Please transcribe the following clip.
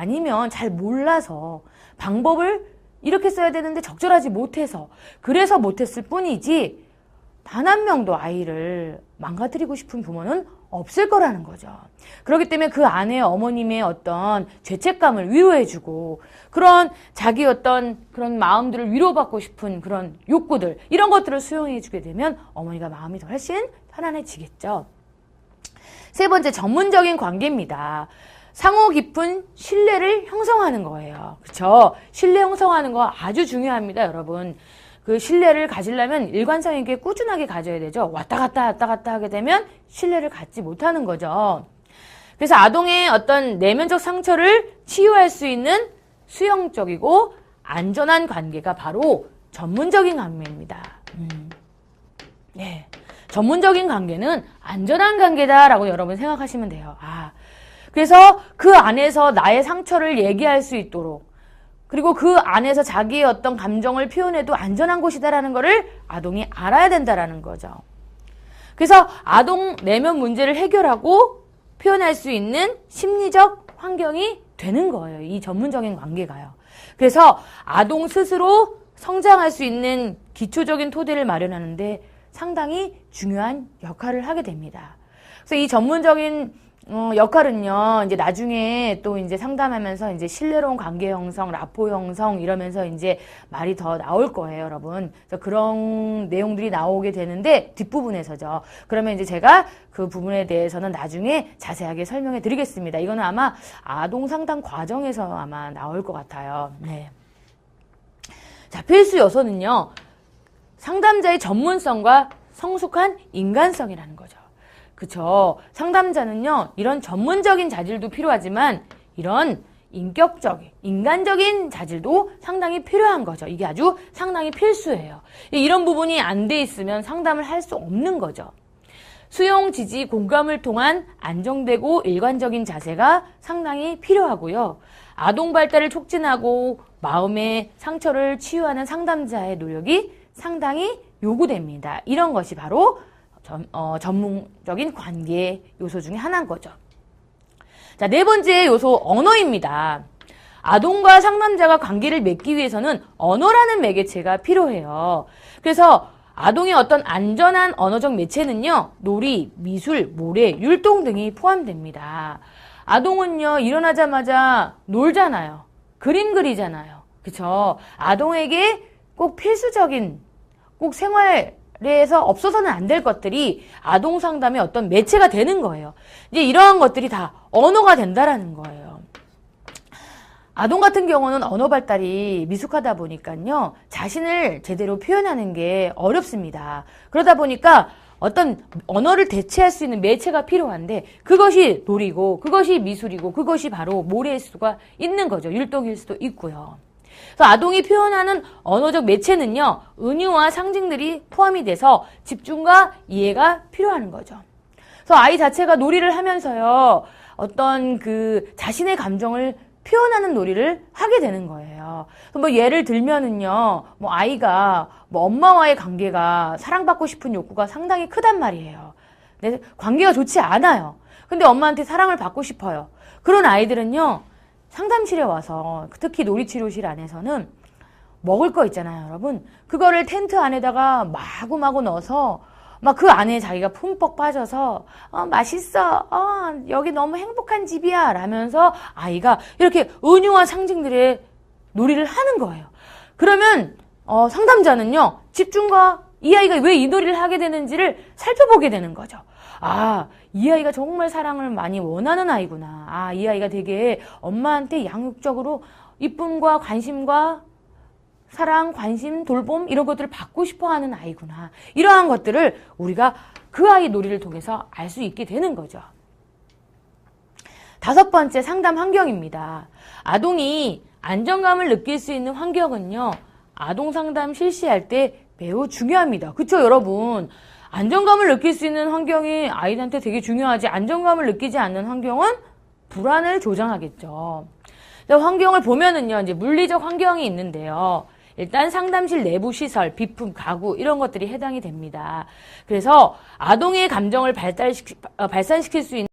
아니면 잘 몰라서 방법을 이렇게 써야 되는데 적절하지 못해서 그래서 못했을 뿐이지 단 한 명도 아이를 망가뜨리고 싶은 부모는 없을 거라는 거죠. 그렇기 때문에 그 안에 어머님의 어떤 죄책감을 위로해주고 그런 자기 어떤 그런 마음들을 위로받고 싶은 그런 욕구들 이런 것들을 수용해주게 되면 어머니가 마음이 더 훨씬 편안해지겠죠. 세 번째, 전문적인 관계입니다. 상호 깊은 신뢰를 형성하는 거예요. 그렇죠? 신뢰 형성하는 거 아주 중요합니다, 여러분. 그 신뢰를 가지려면 일관성 있게 꾸준하게 가져야 되죠. 왔다 갔다 하게 되면 신뢰를 갖지 못하는 거죠. 그래서 아동의 어떤 내면적 상처를 치유할 수 있는 수용적이고 안전한 관계가 바로 전문적인 관계입니다. 네. 전문적인 관계는 안전한 관계다라고 여러분 생각하시면 돼요. 그래서 그 안에서 나의 상처를 얘기할 수 있도록 그리고 그 안에서 자기의 어떤 감정을 표현해도 안전한 곳이다라는 거를 아동이 알아야 된다라는 거죠. 그래서 아동 내면 문제를 해결하고 표현할 수 있는 심리적 환경이 되는 거예요. 이 전문적인 관계가요. 그래서 아동 스스로 성장할 수 있는 기초적인 토대를 마련하는데 상당히 중요한 역할을 하게 됩니다. 그래서 이 전문적인 역할은요, 이제 나중에 또 이제 상담하면서 이제 신뢰로운 관계 형성, 라포 형성 이러면서 이제 말이 더 나올 거예요, 여러분. 그래서 그런 내용들이 나오게 되는데 뒷부분에서죠. 그러면 이제 제가 그 부분에 대해서는 나중에 자세하게 설명해 드리겠습니다. 이거는 아마 아동 상담 과정에서 아마 나올 것 같아요. 네. 자, 필수 요소는요, 상담자의 전문성과 성숙한 인간성이라는 거죠. 그쵸. 상담자는요, 이런 전문적인 자질도 필요하지만 이런 인격적인, 인간적인 자질도 상당히 필요한 거죠. 이게 아주 상당히 필수예요. 이런 부분이 안 돼 있으면 상담을 할 수 없는 거죠. 수용, 지지, 공감을 통한 안정되고 일관적인 자세가 상당히 필요하고요. 아동 발달을 촉진하고 마음의 상처를 치유하는 상담자의 노력이 상당히 요구됩니다. 이런 것이 바로 전문적인 관계 요소 중에 하나인 거죠. 자, 네 번째 요소, 언어입니다. 아동과 상담자가 관계를 맺기 위해서는 언어라는 매개체가 필요해요. 그래서 아동의 어떤 안전한 언어적 매체는요, 놀이, 미술, 모래, 율동 등이 포함됩니다. 아동은요, 일어나자마자 놀잖아요. 그림 그리잖아요. 그쵸? 아동에게 꼭 필수적인, 꼭 생활에서 없어서는 안 될 것들이 아동 상담의 어떤 매체가 되는 거예요. 이제 이러한 것들이 다 언어가 된다라는 거예요. 아동 같은 경우는 언어 발달이 미숙하다 보니까요, 자신을 제대로 표현하는 게 어렵습니다. 그러다 보니까 어떤 언어를 대체할 수 있는 매체가 필요한데 그것이 놀이고 그것이 미술이고 그것이 바로 모래일 수가 있는 거죠. 율동일 수도 있고요. 그래서 아동이 표현하는 언어적 매체는요, 은유와 상징들이 포함이 돼서 집중과 이해가 필요한 거죠. 그래서 아이 자체가 놀이를 하면서요, 어떤 그 자신의 감정을 표현하는 놀이를 하게 되는 거예요. 뭐 예를 들면은요, 뭐 아이가 뭐 엄마와의 관계가 사랑받고 싶은 욕구가 상당히 크단 말이에요. 근데 관계가 좋지 않아요. 근데 엄마한테 사랑을 받고 싶어요. 그런 아이들은요, 상담실에 와서, 특히 놀이치료실 안에서는 먹을 거 있잖아요, 여러분. 그거를 텐트 안에다가 마구마구 넣어서 막 그 안에 자기가 품뻑 빠져서 맛있어, 여기 너무 행복한 집이야 라면서 아이가 이렇게 은유와 상징들의 놀이를 하는 거예요. 그러면 상담자는요, 집중과 이 아이가 왜 이 놀이를 하게 되는지를 살펴보게 되는 거죠. 이 아이가 정말 사랑을 많이 원하는 아이구나. 이 아이가 되게 엄마한테 양육적으로 이쁨과 관심과 사랑, 관심, 돌봄 이런 것들을 받고 싶어하는 아이구나. 이러한 것들을 우리가 그 아이 놀이를 통해서 알 수 있게 되는 거죠. 다섯 번째, 상담 환경입니다. 아동이 안정감을 느낄 수 있는 환경은요, 아동 상담 실시할 때 매우 중요합니다. 그쵸, 여러분? 안정감을 느낄 수 있는 환경이 아이한테 되게 중요하지, 안정감을 느끼지 않는 환경은 불안을 조장하겠죠. 환경을 보면은요, 이제 물리적 환경이 있는데요. 일단 상담실 내부 시설, 비품, 가구 이런 것들이 해당이 됩니다. 그래서 아동의 감정을 발산시킬 수 있는